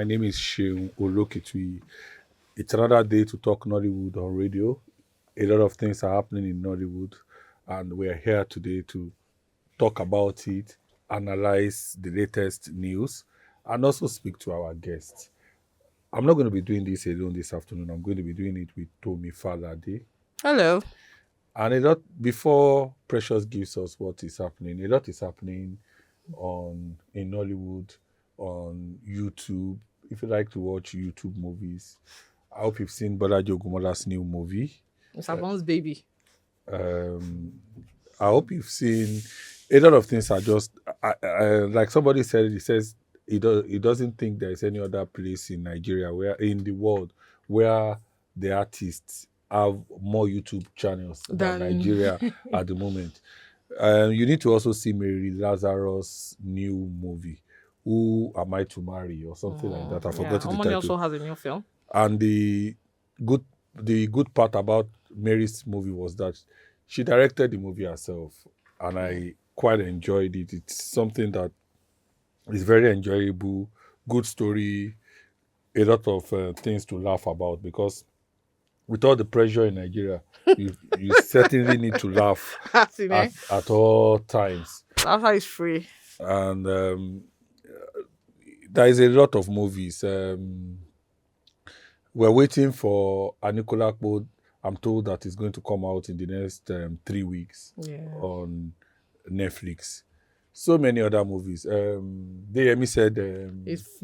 name is Sheun Olokitui. It's another day to talk Nollywood on radio. A lot of things are happening in Nollywood, and we are here today to talk about it, analyze the latest news, and also speak to our guests. I'm not going to be doing this alone this afternoon. I'm going to be doing it with Tomi Falade. Hello. And a lot, before Precious gives us what is happening, a lot is happening in Nollywood, on YouTube. If you like to watch YouTube movies, I hope you've seen Bolaji Ogumola's new movie. Savon's Baby. I hope you've seen a lot of things are just like somebody said. He says he doesn't think there is any other place in Nigeria in the world where the artists have more YouTube channels than Nigeria at the moment. You need to also see Mary Lazarus' new movie, Who Am I to Marry, or something like that. I forgot the title. Also has a new film. And the good part about Mary's movie was that she directed the movie herself, and I quite enjoyed it. It's something that is very enjoyable, good story, a lot of things to laugh about, because with all the pressure in Nigeria, you certainly need to laugh at all times. Laughter is free. And there is a lot of movies. We're waiting for Anikulapo. I'm told that it's going to come out in the next 3 weeks on Netflix. So many other movies. Deyemi said his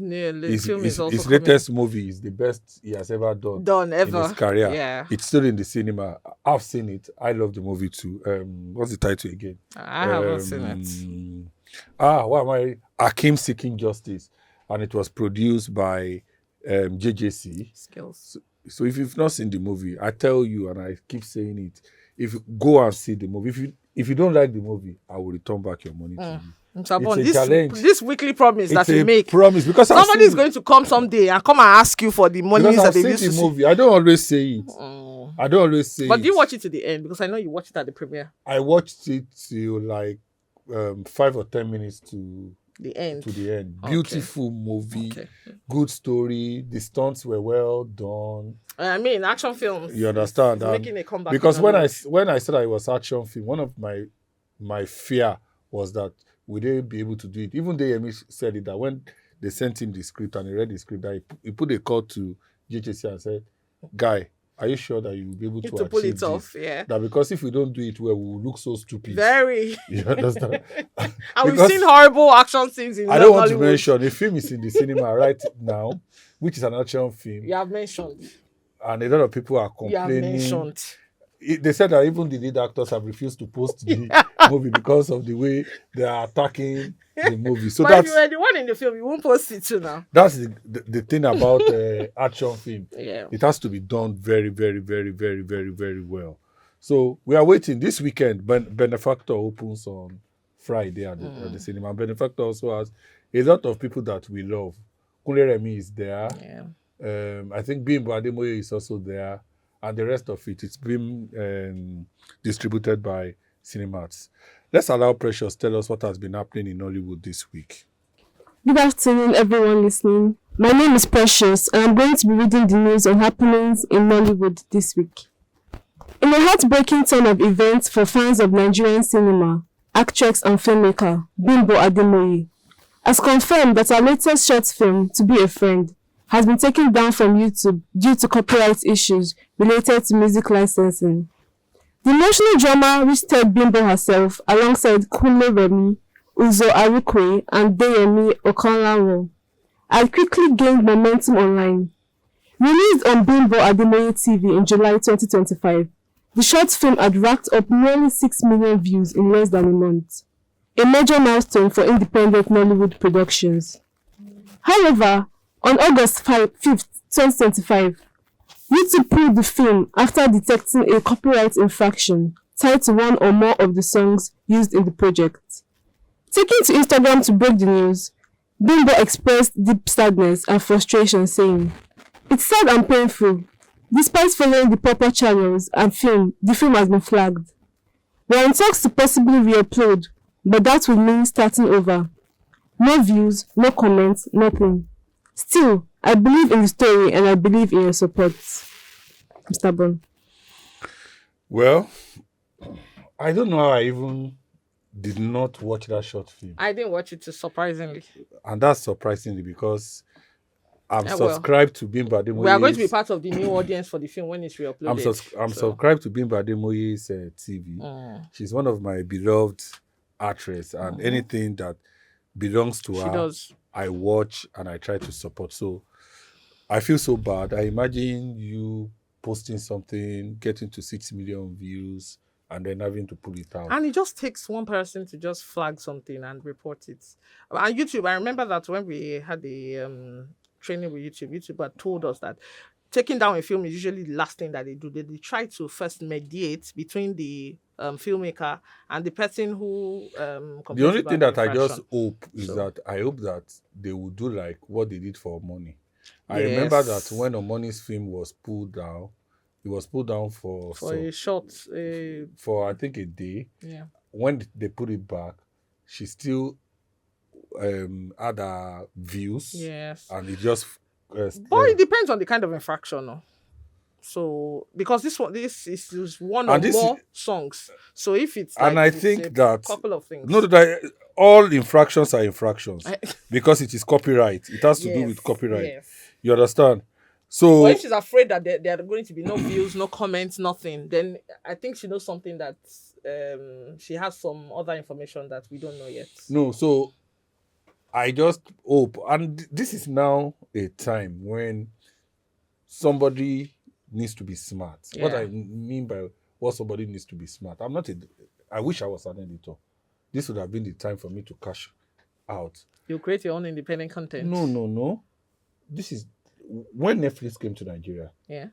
latest movie is the best he has ever done ever in his career. Yeah. It's still in the cinema. I've seen it. I love the movie too. What's the title again? I haven't seen it. What am I? Akim Seeking Justice, and it was produced by JJC Skills. So if you've not seen the movie, I tell you, and I keep saying it, if you go and see the movie, if you don't like the movie, I will return back your money to you. It's a challenge. This weekly promise it's that you make. Promise, because somebody is going to come someday and come and ask you for the money that they used to see. Movie. I don't always say it. I don't always say it. But do you watch it to the end? Because I know you watched it at the premiere. I watched it till like 5 or 10 minutes to the end. Okay. Beautiful movie, good story. The stunts were well done. I mean, action films. You understand? Making a comeback. Because when I said I was action film, one of my fear was that would they be able to do it? Even Deyemi said it, that when they sent him the script and he read the script, that he put a call to JJC and said, "Guy, are you sure that you'll be able to pull it this? Off? Yeah. That because if we don't do it well, we will look so stupid." Very. You understand? And we've seen horrible action scenes in I don't want Hollywood. to mention the film is in the cinema right now, which is an action film. You have mentioned. And a lot of people are complaining. You have mentioned. They said that even the lead actors have refused to post the movie because of the way they are attacking the movie. So but if you were the one in the film, you won't post it too now. That's the thing about action film. Yeah. It has to be done very, very, very, very, very, very well. So we are waiting. This weekend, Benefactor opens on Friday at the cinema. Benefactor also has a lot of people that we love. Kunle Remi is there. Yeah. I think Bimbo Ademoye is also there, and the rest of it's been distributed by Cinemarts. Let's allow Precious tell us what has been happening in Hollywood this week. Good afternoon, everyone listening. My name is Precious, and I'm going to be reading the news on happenings in Nollywood this week. In a heartbreaking turn of events for fans of Nigerian cinema, actress and filmmaker Bimbo Ademoye has confirmed that her latest short film, To Be a Friend, has been taken down from YouTube due to copyright issues related to music licensing. The emotional drama, which starred Bimbo herself alongside Kunle Remi, Uzo Arikwe, and Deyemi Okanlawo, had quickly gained momentum online. Released on Bimbo Ademoye TV in July 2025, the short film had racked up nearly 6 million views in less than a month, a major milestone for independent Nollywood productions. However, on August 5th, 2025, YouTube pulled the film after detecting a copyright infraction tied to one or more of the songs used in the project. Taking to Instagram to break the news, Bimbo expressed deep sadness and frustration, saying, "It's sad and painful. Despite following the proper channels and the film has been flagged. We're in talks to possibly re-upload, but that would mean starting over. No views, no comments, nothing. Still, I believe in the story and I believe in your support. Mr. Bon. Well, I don't know how I even did not watch that short film. I didn't watch it, surprisingly. And that's surprisingly because I'm Well, subscribed to Bimba Ademoye's... we are going to be part of the new audience for the film when it's re-uploaded. I'm subscribed to Bimba Ademoye's TV. She's one of my beloved actress, and anything that belongs to her, does. I watch and I try to support. So I feel so bad. I imagine you posting something, getting to 6 million views, and then having to pull it out. And it just takes one person to just flag something and report it. And YouTube, I remember that when we had the training with YouTube had told us that taking down a film is usually the last thing that they do. They try to first mediate between the filmmaker and the person who the only thing that I just hope is that I hope that they will do like what they did for Money. I remember that when Omoni's film was pulled down, it was pulled down for a short... for I think a day. Yeah. When they put it back, she still had her views. Yes. And it just... but it depends on the kind of infraction. No? So, because this is one or more songs. So if it's like... And I think that... couple of things. No, that all infractions are infractions. Because it is copyright. It has to do with copyright. Yes. You understand? So, but if she's afraid that there are going to be no views, no comments, nothing, then I think she knows something that she has some other information that we don't know yet. No, so I just hope, and this is now a time when somebody needs to be smart. Yeah. What I mean by what somebody needs to be smart, I wish I was an editor. This would have been the time for me to cash out. You create your own independent content. No. This is when Netflix came to Nigeria. Yeah.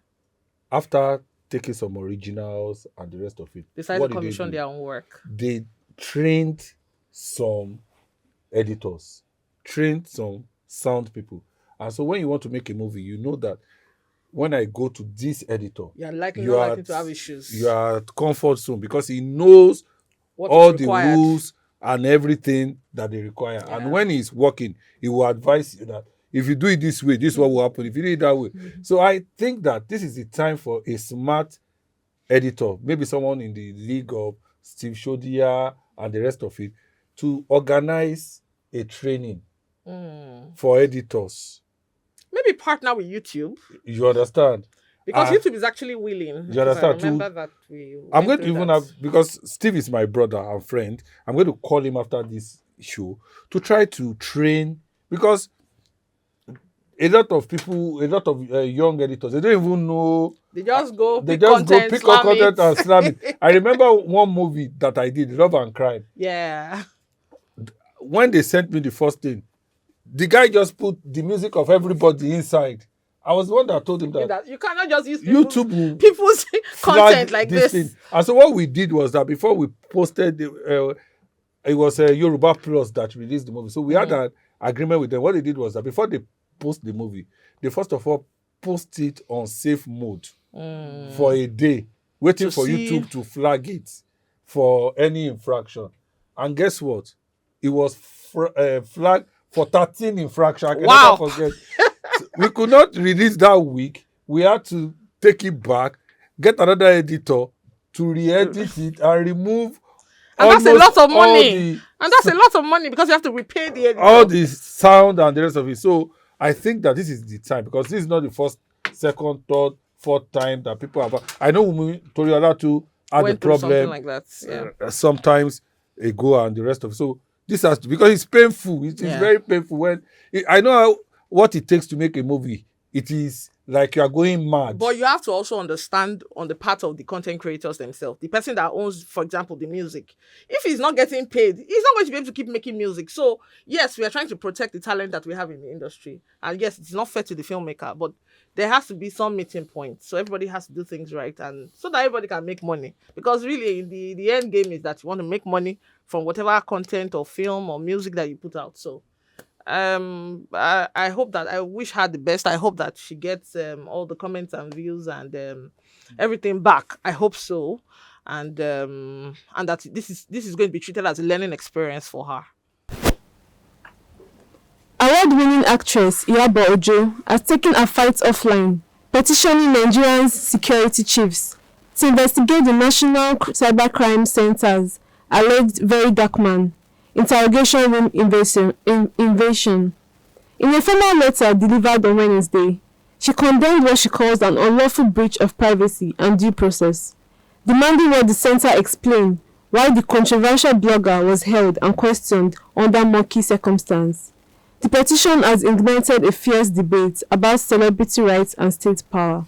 After taking some originals and the rest of it, decided to commission their own work. They trained some editors, trained some sound people. And so when you want to make a movie, you know that when I go to this editor, you're likely to have issues. You are at comfort zone because he knows all the rules and everything that they require. Yeah. And when he's working, he will advise you that if you do it this way, this is what will happen. If you do it that way. Mm-hmm. So I think that this is the time for a smart editor, maybe someone in the league of Steve Shodia and the rest of it, to organize a training for editors. Maybe partner with YouTube. You understand? Because YouTube is actually willing. You understand? I remember that I'm going to even have, because Steve is my brother and friend, I'm going to call him after this show to try to train, because a lot of young editors, they don't even know. They just go pick up content and slam it. I remember one movie that I did, Love and Crime. Yeah. When they sent me the first thing, the guy just put the music of everybody inside. I was the one that told him that you cannot just use people's content like this. Thing. And so what we did was that before we posted, it was Yoruba Plus that released the movie. So we had an agreement with them. What they did was that before they post the movie, they first of all post it on safe mode for a day, waiting for YouTube to flag it for any infraction. And guess what? It was flagged for 13 infractions. I can never forget. We could not release that week. We had to take it back, get another editor to re-edit it and remove. And that's a lot of money. Because you have to repay the editor. All the sound and the rest of it. So I think that this is the time, because this is not the first, second, third, fourth time that people have. I know Toriola too had a problem something like that. Yeah. Sometimes ago and the rest of it. So this has to, because it's painful. It is very painful when I know what it takes to make a movie. It is like you are going mad. But you have to also understand on the part of the content creators themselves, the person that owns, for example, the music. If he's not getting paid, he's not going to be able to keep making music. So yes, we are trying to protect the talent that we have in the industry. And yes, it's not fair to the filmmaker, but there has to be some meeting point. So everybody has to do things right, and so that everybody can make money. Because really, the end game is that you want to make money from whatever content or film or music that you put out. So I hope that, I wish her the best. I hope that she gets all the comments and views and everything back. I hope so, and that this is going to be treated as a learning experience for her. Award-winning Nigerian actress Iyabo Ojo has taken her fight offline, petitioning Nigeria's security chiefs to investigate the National Cybercrime Center's alleged very dark man interrogation room invasion. In a formal letter delivered on Wednesday, she condemned what she calls an unlawful breach of privacy and due process, demanding that the center explain why the controversial blogger was held and questioned under murky circumstances. The petition has ignited a fierce debate about celebrity rights and state power.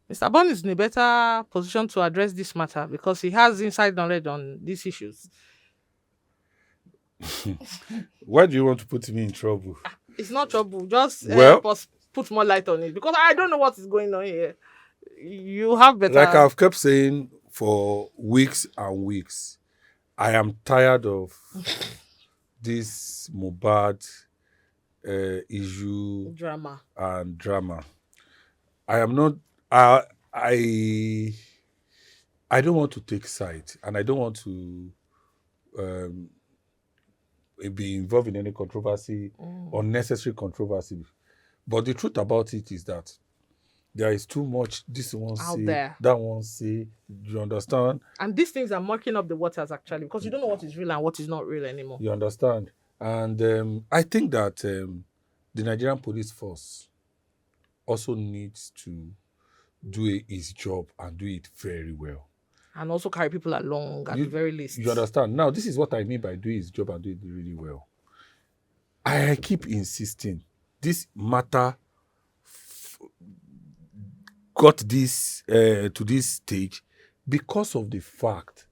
Mr. Bond is in a better position to address this matter because he has inside knowledge on these issues. Why do you want to put me in trouble? It's not trouble. Just Well- put more light on it because I don't know what is going on here. You have better. Like I've kept saying for weeks and weeks, I am tired of this Mohbad issue drama. and drama. I am not. I don't want to take side, and I don't want to be involved in any controversy, unnecessary controversy. But the truth about it is that there is too much. This one Out say, there. that one say. You understand? And these things are mucking up the waters actually because you don't know what is real and what is not real anymore. You understand? And I think that the Nigerian police force also needs to do his job and do it very well. And also carry people along at the very least. You understand? Now, this is what I mean by doing his job and doing it really well. I keep insisting this matter got this to this stage because of the fact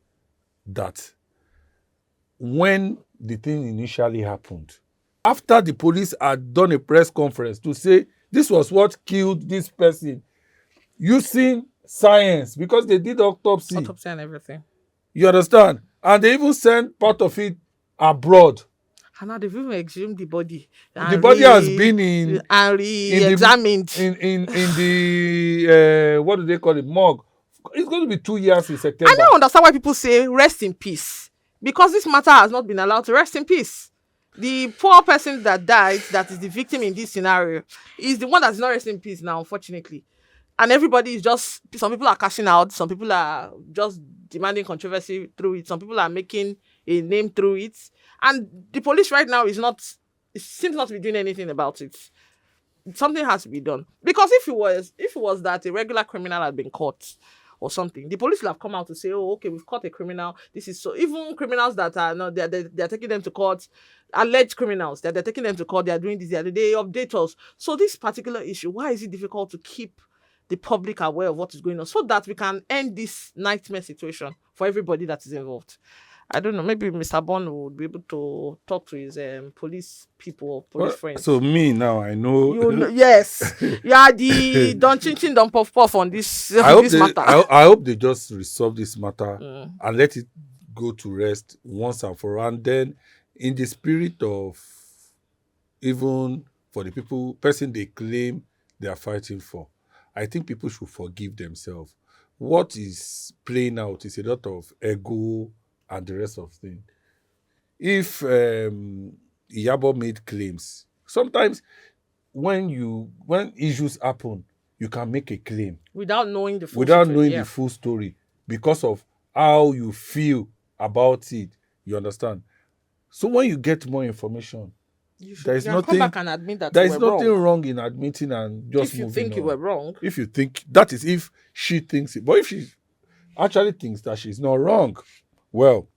that when the thing initially happened, after the police had done a press conference to say this was what killed this person, using science, because they did autopsy. Autopsy and everything. You understand? And they even sent part of it abroad. And now they've even exhumed the body. The body has been in and re-examined. in the what do they call it, morgue. It's going to be 2 years in September. I don't understand why people say rest in peace. Because this matter has not been allowed to rest in peace. The poor person that died, that is the victim in this scenario, is the one that's not resting in peace now, unfortunately. And everybody is just, some people are cashing out, some people are just demanding controversy through it, some people are making a name through it. And the police right now is not, it seems not to be doing anything about it. Something has to be done. Because if it was that a regular criminal had been caught or something, the police will have come out to say, oh, okay, we've caught a criminal. This is so. Even criminals that are not, they're taking them to court, alleged criminals, they're taking them to court, they're doing this, they update us. So this particular issue, why is it difficult to keep the public aware of what is going on so that we can end this nightmare situation for everybody that is involved? I don't know. Maybe Mr. Bond would be able to talk to his police people, police friends. So me now, I know. You know, yes, you are the don't chin chin, don't puff puff on this matter. I hope they just resolve this matter and let it go to rest once and for all. And then, in the spirit of even for the person they claim they are fighting for, I think people should forgive themselves. What is playing out is a lot of ego and the rest of things. If Iyabo made claims, sometimes when issues happen, you can make a claim without knowing the full the full story because of how you feel about it. You understand? So when you get more information, there is nothing. Come back and admit that there you is were nothing wrong. wrong in admitting and just If you moving think you on. were wrong, If you think that is if she thinks it, but if she actually thinks that she's not wrong, well,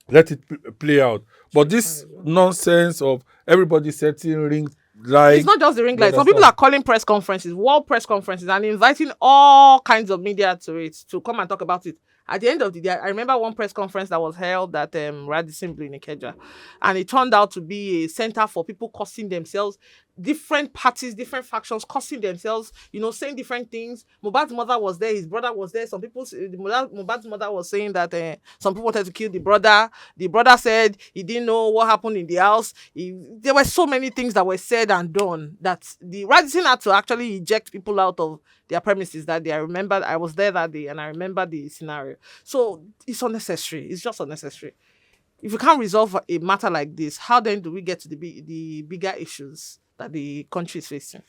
let it play out. But this nonsense of everybody setting rings like it's not just the ring light. Some understand? people are calling press conferences, world press conferences, and inviting all kinds of media to it to come and talk about it. At the end of the day, I remember one press conference that was held at Radisson Blu in Ikeja, and it turned out to be a center for people cursing themselves, different parties, different factions cursing themselves, saying different things. Mohbad's mother was there, his brother was there. Mohbad's mother was saying that some people wanted to kill the brother. The brother said he didn't know what happened in the house. There were so many things that were said and done that the Radisson had to actually eject people out of their premises that day. I remember I was there that day and I remember the scenario. So it's unnecessary. It's just unnecessary. if we can't resolve a matter like this, how then do we get to the bigger issues that the country is facing?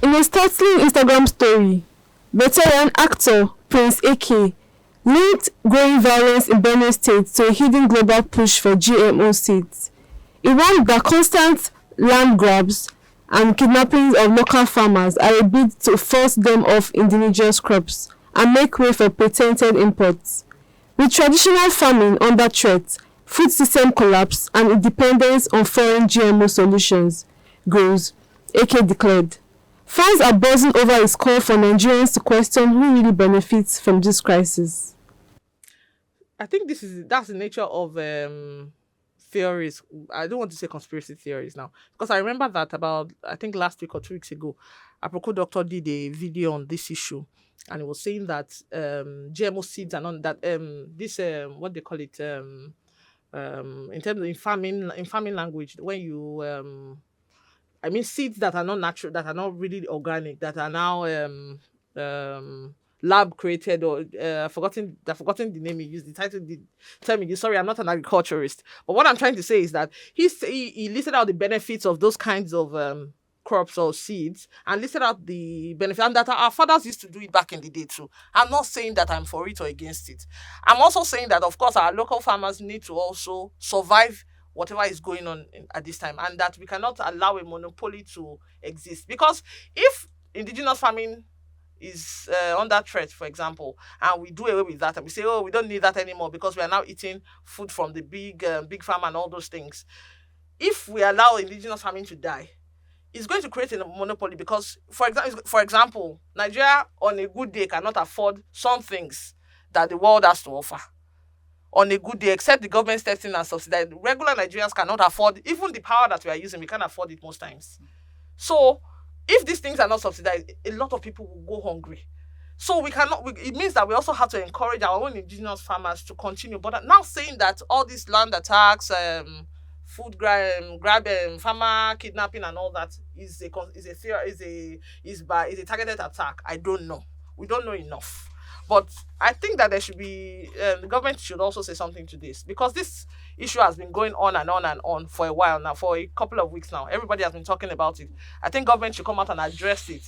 In a startling Instagram story, veteran actor Prince Iyke linked growing violence in Benue State to a hidden global push for GMO seeds. He warned that constant land grabs and kidnappings of local farmers are a bid to force them off indigenous crops and make way for patented imports. With traditional farming under threat, food system collapse, and dependence on foreign GMO solutions grows, Iyke declared. Fans are buzzing over his call for Nigerians to question who really benefits from this crisis. I think that's the nature of theories. I don't want to say conspiracy theories now, because I remember that about, I think last week or 2 weeks ago, Aproko Doctor did a video on this issue, and he was saying that GMO seeds are not that this what they call it in terms of in farming language, when you I mean seeds that are not natural, that are not really organic, that are now lab created, or forgotten the name he used, the title, the term he used. Sorry, I'm not an agriculturist, but what I'm trying to say is that he listed out the benefits of those kinds of crops or seeds, and listed out the benefits, and that our fathers used to do it back in the day too. I'm not saying that I'm for it or against it. I'm also saying that, of course, our local farmers need to also survive whatever is going on at this time, and that we cannot allow a monopoly to exist. Because if indigenous farming is under threat, for example, and we do away with that, and we say, oh, we don't need that anymore because we are now eating food from the big farm and all those things. If we allow indigenous farming to die, it's going to create a monopoly, because, for example, Nigeria on a good day cannot afford some things that the world has to offer. On a good day, except the government steps in and subsidize. Regular Nigerians cannot afford even the power that we are using. We can't afford it most times. So, if these things are not subsidized, a lot of people will go hungry. So it means that we also have to encourage our own indigenous farmers to continue. But now saying that all these land attacks, food grab, farmer kidnapping and all that is a targeted attack, I don't know. We don't know enough. But I think that there should be, the government should also say something to this, because this issue has been going on and on and on for a while now, for a couple of weeks now. Everybody has been talking about it. I think government should come out and address it,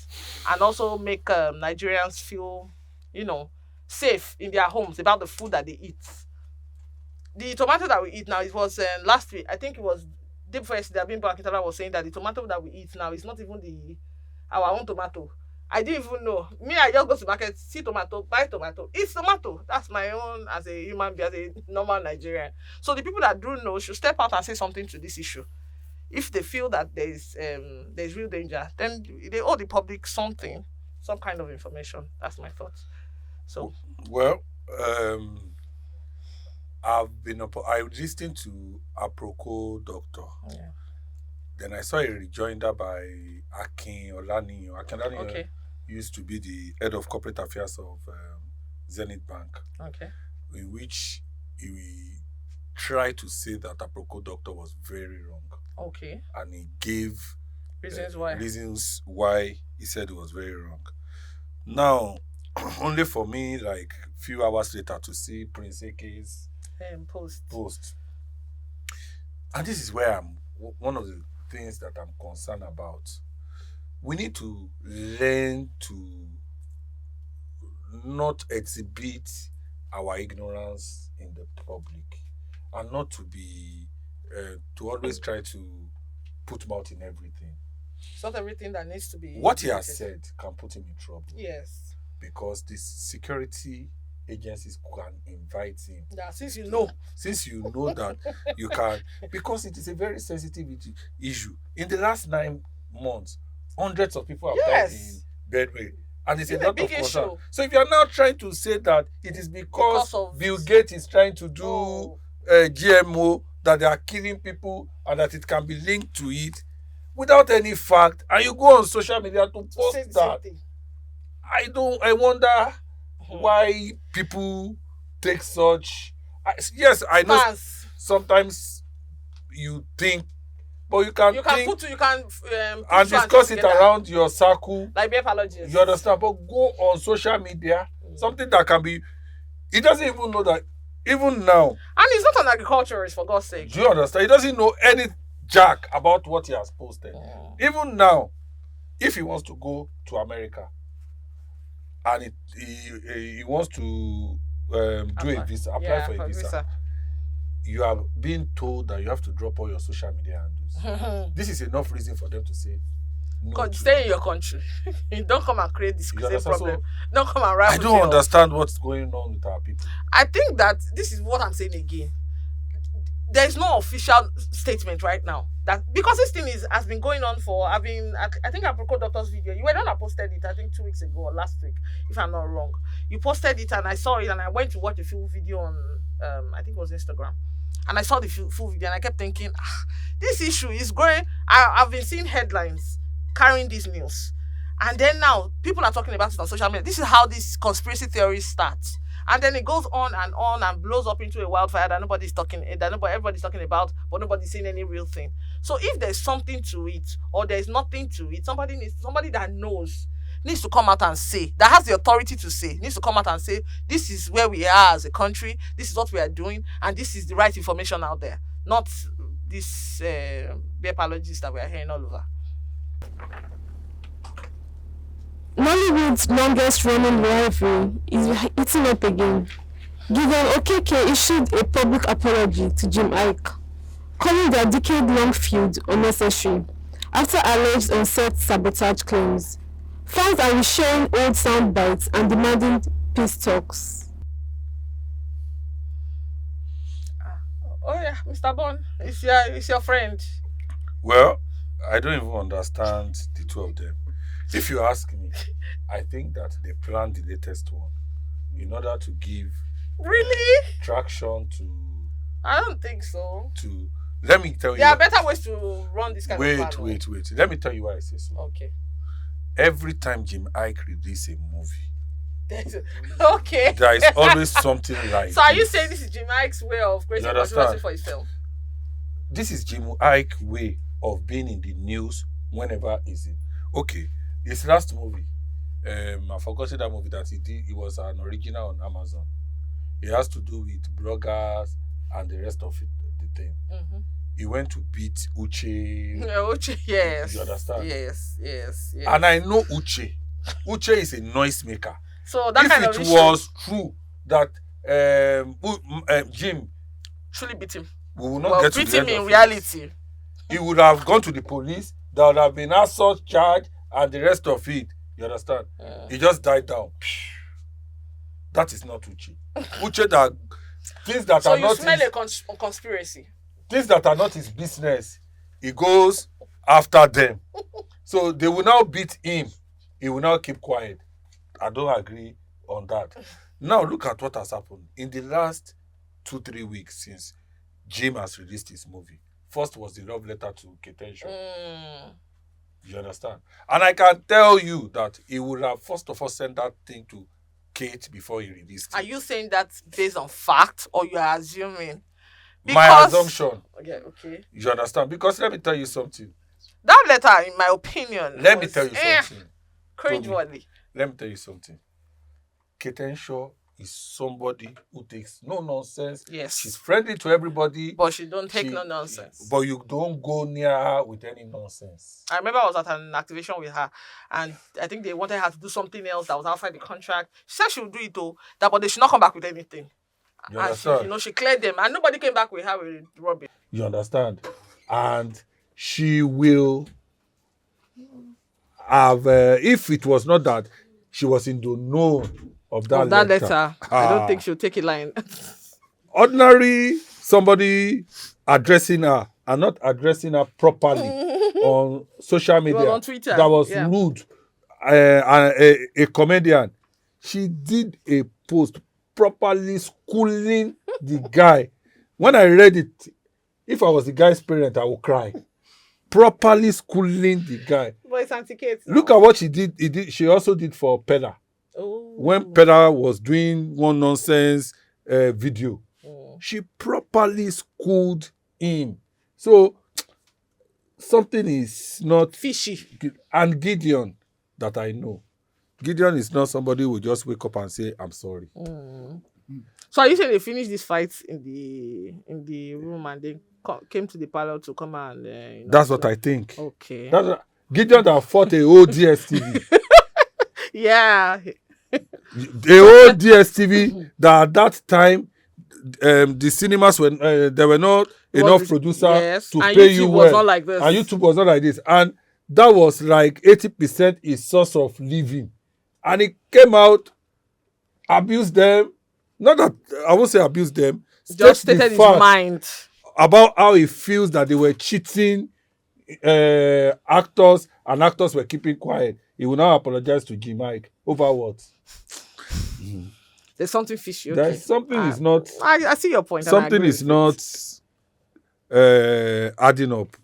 and also make Nigerians feel, safe in their homes about the food that they eat. The tomato that we eat now, it was last week, I think it was Deep Forest, Bimbo Akitala was saying that the tomato that we eat now is not even our own tomato. I didn't even know. Me, I just go to market, see tomato, buy tomato. It's tomato. That's my own as a human being, as a normal Nigerian. So the people that do know should step out and say something to this issue. If they feel that there's real danger, then they owe the public some kind of information. That's my thoughts. So, well, I listened to Aproko Doctor. Yeah. Then I saw a rejoinder by Akin Olaniyan. Akin Olaniyan Okay. used to be the head of corporate affairs of Zenith Bank, Okay. in which he tried to say that Aproko Doctor was very wrong. Okay. And he gave Reasons why. he said it was very wrong. Now, only for me, like few hours later, to see Prince Iyke's post. And this is where one of the things that I'm concerned about. We need to learn to not exhibit our ignorance in the public, and not to be to always try to put mouth in everything. It's not everything that needs to be. What he has said can put him in trouble. Yes. Because the security agencies can invite him. Yeah, since you know that you can, because it is a very sensitive issue. In the last 9 months, hundreds of people have died in Benue, and it's a lot of concern. So if you are now trying to say that it is because Bill Gates is trying to do GMO, that they are killing people, and that it can be linked to it without any fact, and you go on social media to post that, I wonder why people take such. Yes, I know sometimes you think, but you can and discuss it around your circle, like apologies. You understand? But go on social media, something that can be. He doesn't even know that. Even now, And he's not an agriculturist, for God's sake. Do you understand? He doesn't know any jack about what he has posted. Even now, if he wants to go to America and he wants to do a visa, apply for a visa, you are being told that you have to drop all your social media handles. This is enough reason for them to say no. Stay in your country. Don't come and create this same problem. Don't come and I don't understand what's going on with our people. I think that this is what I'm saying again. There is no official statement right now that because this thing has been going on for I think I broke Doctor's video. You were the one that posted it, I think 2 weeks ago or last week, if I'm not wrong. You posted it and I saw it and I went to watch the full video on I think it was Instagram. And I saw the full video and I kept thinking, this issue is growing. I've been seeing headlines carrying this news. And then now people are talking about it on social media. This is how this conspiracy theory starts. And then it goes on and blows up into a wildfire that everybody's talking about, but nobody's saying any real thing. So if there's something to it or there's nothing to it, somebody that knows needs to come out and say, that has the authority to say, needs to come out and say, this is where we are as a country, this is what we are doing, and this is the right information out there. Not this beer apologies that we are hearing all over. Nollywood's longest running rivalry is heating up again. Gideon Okeke issued a public apology to Jim Iyke, calling their decade-long feud unnecessary after alleged on-set sabotage claims. Fans are resharing old sound bites and demanding peace talks. Oh yeah, Mr. Bond, it's your friend. Well, I don't even understand the two of them. If you ask me, I think that they planned the latest one in order to give traction to. I don't think so. Let me tell you. There are better ways to run this kind of plan. Wait. Let me tell you why I say so. Okay. Every time Jim Iyke releases a movie, okay, there is always something like. So are you saying this is Jim Ike's way of creating controversy for his film? This is Jim Ike's way of being in the news whenever he's in. Okay. His last movie, I forgot that movie that he did. It was an original on Amazon. It has to do with bloggers and the rest of it, the thing. Mm-hmm. He went to beat Uche. Uche, yes. You understand? Yes. And I know Uche. Uche is a noisemaker. So that if it was true that Jim truly beat him, we will not get to the end beat him in of reality. It. He would have gone to the police. There would have been assault charge. And the rest of it, you understand? He just died down. That is not Uche. Uche that things that so are not. So you smell a conspiracy. Things that are not his business, he goes after them. So they will now beat him. He will now keep quiet. I don't agree on that. Now look at what has happened in the last 2-3 weeks since Jim has released his movie. First was the love letter to Gideon. You understand? And I can tell you that he would have first of all sent that thing to Kate before he released it. Are you saying that based on fact or you are assuming? My assumption. Okay. You understand? Because let me tell you something. That letter, in my opinion, let me tell you something. Cringeworthy. Let me tell you something. Kate Shaw is somebody who takes no nonsense. Yes. She's friendly to everybody. But she don't take no nonsense. But you don't go near her with any nonsense. I remember I was at an activation with her and I think they wanted her to do something else that was outside the contract. She said she would do it though, but they should not come back with anything. You understand? And she cleared them and nobody came back with her with rubbish. You understand? And she will have, if it was not that she was in the know of that letter. I don't think she'll take it lying. Ordinary somebody addressing her and not addressing her properly on social media. On Twitter. That was rude. A comedian. She did a post properly schooling the guy. When I read it, if I was the guy's parent, I would cry. Properly schooling the guy. But it's anti-Kate. Look at what she did. She also did for Pella. Oh. When Pella was doing one nonsense video, she properly schooled him. So something is not fishy. And Gideon, that I know, Gideon is not somebody who will just wake up and say, I'm sorry. So are you saying they finished this fight in the room and they came to the parlor to come and That's what I think. Okay. That's what, Gideon that fought a whole DSTV. Yeah. A whole DSTV that at that time the cinemas were there were not enough producers to and pay YouTube you was well. not like this. And YouTube was not like this. And that was like 80% his source of living. And he came out, abused them. Not that I won't say abused them. Just stated his mind about how he feels that they were cheating actors and actors were keeping quiet. He will now apologize to G Mike over what? There's something fishy. Okay. There's something is not. I see your point. Something is not adding up.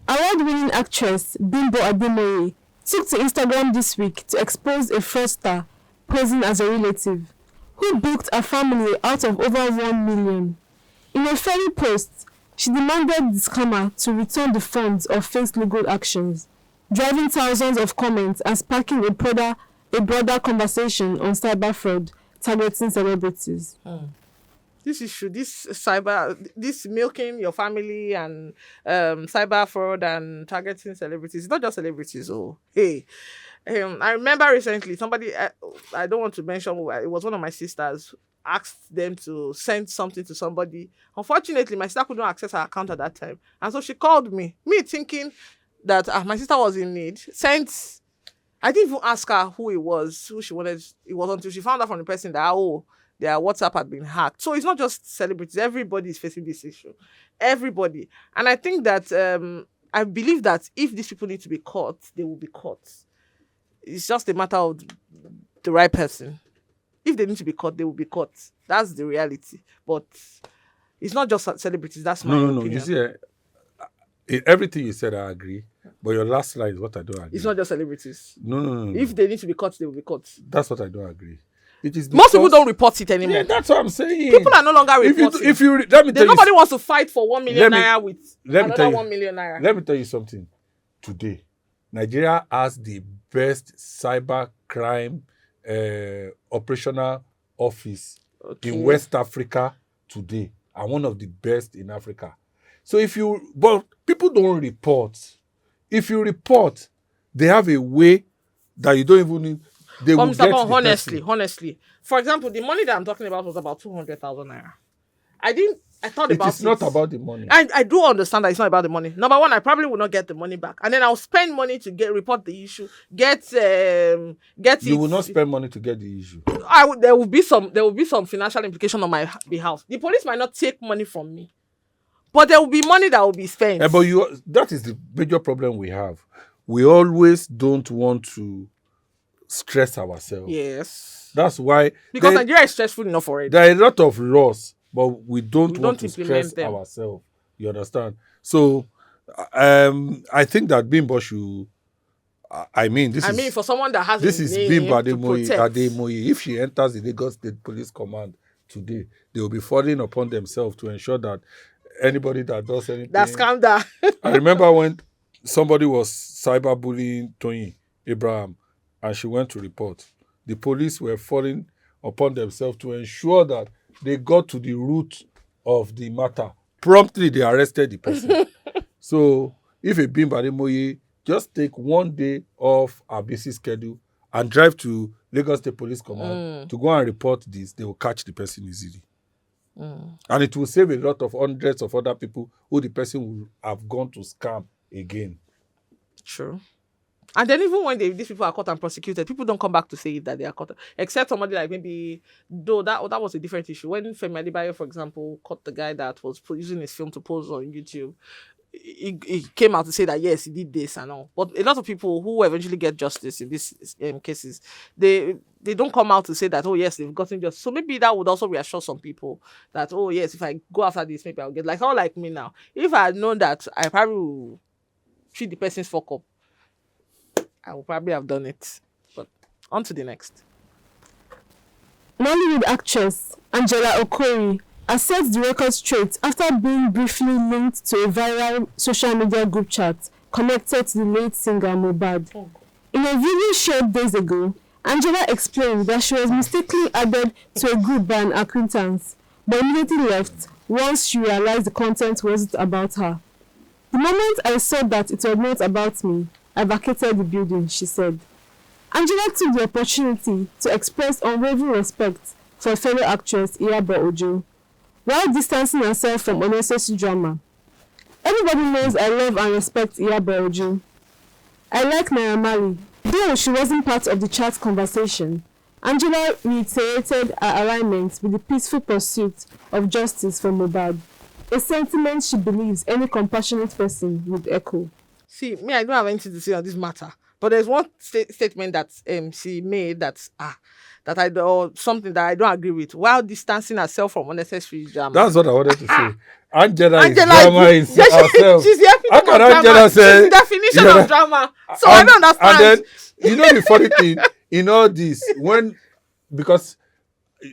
Award-winning actress Bimbo Ademoye took to Instagram this week to expose a fraudster posing as a relative who booked a family out of over 1 million. In a fairy post, she demanded the scammer to return the funds of faked legal actions, driving thousands of comments and sparking a broader conversation on cyber fraud targeting celebrities. This issue, this milking your family and cyber fraud and targeting celebrities. It's not just celebrities. Oh, hey. I remember recently somebody, I don't want to mention who, it was one of my sisters, asked them to send something to somebody. Unfortunately, my sister couldn't access her account at that time. And so she called me thinking that my sister was in need. I didn't even ask her who it was, who she wanted. It was until she found out from the person that, their WhatsApp had been hacked. So it's not just celebrities. Everybody is facing this issue. Everybody. And I think that, I believe that if these people need to be caught, they will be caught. It's just a matter of the right person. If they need to be caught, they will be caught. That's the reality. But it's not just celebrities. That's my opinion. No. You see, everything you said, I agree. But your last line is what I don't agree. It's not just celebrities. No. If they need to be caught, they will be caught. That's what I don't agree. It is most people don't report it anymore. Yeah, that's what I'm saying. People are no longer reporting. Nobody wants to fight for 1 million naira with another 1 million naira. Let me tell you something. Today, Nigeria has the best cyber crime operational office in West Africa today, and one of the best in Africa. So but people don't report. If you report, they have a way that you don't even need. They will get honestly. For example, the money that I'm talking about was about 200,000 naira. I thought about it. It's not about the money. I do understand that it's not about the money. Number one, I probably will not get the money back. And then I'll spend money to report the issue, get it. You will not spend money to get the issue. There will be some financial implication on my behalf. The police might not take money from me, but there will be money that will be spent. But that is the major problem we have. We always don't want to stress ourselves. Yes. That's why. Because Nigeria is stressful enough already. There are a lot of laws, but we don't want to stress ourselves. You understand? So, I think that Bimbo should. For someone that has this is Bimbo Ademoye. If she enters the Lagos State Police Command today, they will be falling upon themselves to ensure that anybody that does anything. That scandal. I remember when somebody was cyberbullying Toyin Abraham, and she went to report. The police were falling upon themselves to ensure that they got to the root of the matter. Promptly, they arrested the person. So, if a Bimbo Ademoye just take 1 day off our busy schedule and drive to Lagos State Police Command to go and report this, they will catch the person easily. And it will save a lot of hundreds of other people who the person will have gone to scam again. True. And then even when these people are caught and prosecuted, people don't come back to say that they are caught. Except somebody like maybe, though that was a different issue. When Femi Adebayo, for example, caught the guy that was using his film to post on YouTube, he came out to say that, yes, he did this and all. But a lot of people who eventually get justice in these cases, they don't come out to say that, oh, yes, they've gotten justice. So maybe that would also reassure some people that, oh, yes, if I go after this, maybe I'll get, like, not like me now. If I had known that I probably will treat the person's fuck up, I would probably have done it. But on to the next. Nollywood actress Angela Okorie has set the record straight after being briefly linked to a viral social media group chat connected to the late singer Mohbad. In a video shared days ago, Angela explained that she was mistakenly added to a group by an acquaintance, but immediately left once she realized the content wasn't about her. The moment I saw that it was not about me, I vacated the building, she said. Angela took the opportunity to express unwavering respect for fellow actress Iyabo Ojo, while distancing herself from unnecessary drama. Everybody knows I love and respect Iyabo Ojo. I like Naira Marley. Though she wasn't part of the chat conversation, Angela reiterated her alignment with the peaceful pursuit of justice for Mohbad, a sentiment she believes any compassionate person would echo. See, me, I don't have anything to say on this matter. But there's one statement that she made that I do, or something that I don't agree with, while distancing herself from unnecessary drama. That's what I wanted to say. Angela is Angela drama in herself. She's the How epitome can of drama. Angela say? She's the definition of drama. So I don't understand. And then, the funny thing in all this, because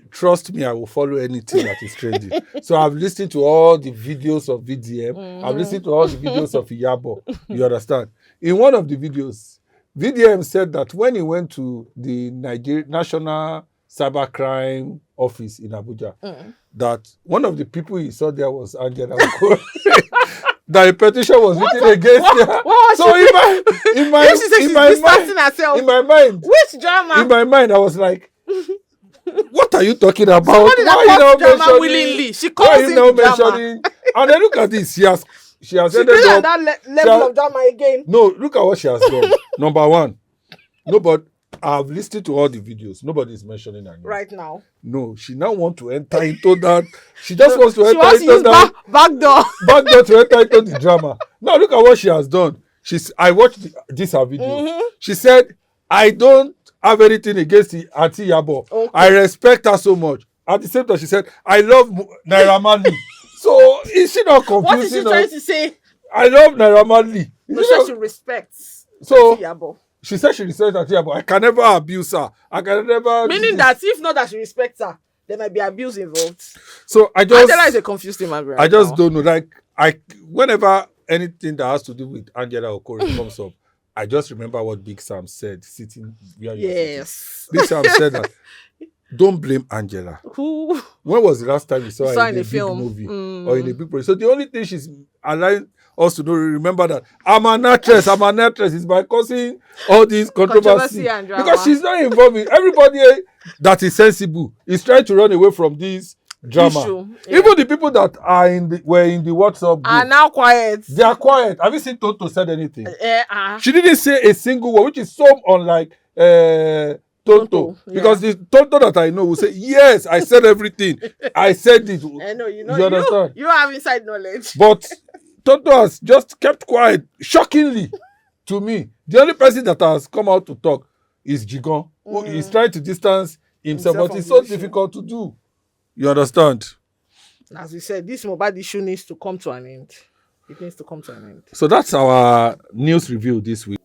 trust me, I will follow anything that is trending. So I've listened to all the videos of VDM. I've listened to all the videos of Iyabo. You understand? In one of the videos, VDM said that when he went to the National Cybercrime Office in Abuja, that one of the people he saw there was Angela Okorie. That a petition was written against her. So in my mind, which drama? In my mind, I was like, what are you talking about? Somebody that Why calls drama willingly. She calls him drama. And then look at this. She has She ended did up that level of drama again. No, look at what she has done. Number one, I've listened to all the videos. Nobody is mentioning her name. Right now. No, she now wants to enter into that. She just wants to She enter wants to into use that. back door. Back door to enter into the drama. Now look at what she has done. I watched this her video. She said, I don't have anything against the Auntie Iyabo. Okay. I respect her so much. At the same time, she said, I love Naira Marley. So is she not confusing? What is she trying to say? I love Naira Marley. She respects Auntie Iyabo. She said she respects Auntie Iyabo. I can never abuse her. I can never. Meaning that if not that she respects her, there might be abuse involved. So Angela is a confused human being. I just don't know. Like whenever anything that has to do with Angela Okorie comes up, I just remember what Big Sam said sitting where you Yes. Big Sam said that don't blame Angela. Who? When was the last time you saw her in a big film movie or in a big project? So the only thing she's allowing us to know, remember that I'm an actress. It's by causing all these controversy and drama. because she's not involved in everybody that is sensible is trying to run away from this drama. Yeah. Even the people that are were in the WhatsApp group are now quiet. They are quiet. Have you seen Toto said anything? She didn't say a single word, which is so unlike Toto. Because the Toto that I know will say, yes, I said everything. I said it. I know, you understand? You have inside knowledge. But Toto has just kept quiet, shockingly, to me. The only person that has come out to talk is Gideon, who is trying to distance himself, but it's so difficult to do. You understand? As we said, this Mohbad issue needs to come to an end. It needs to come to an end. So that's our news review this week.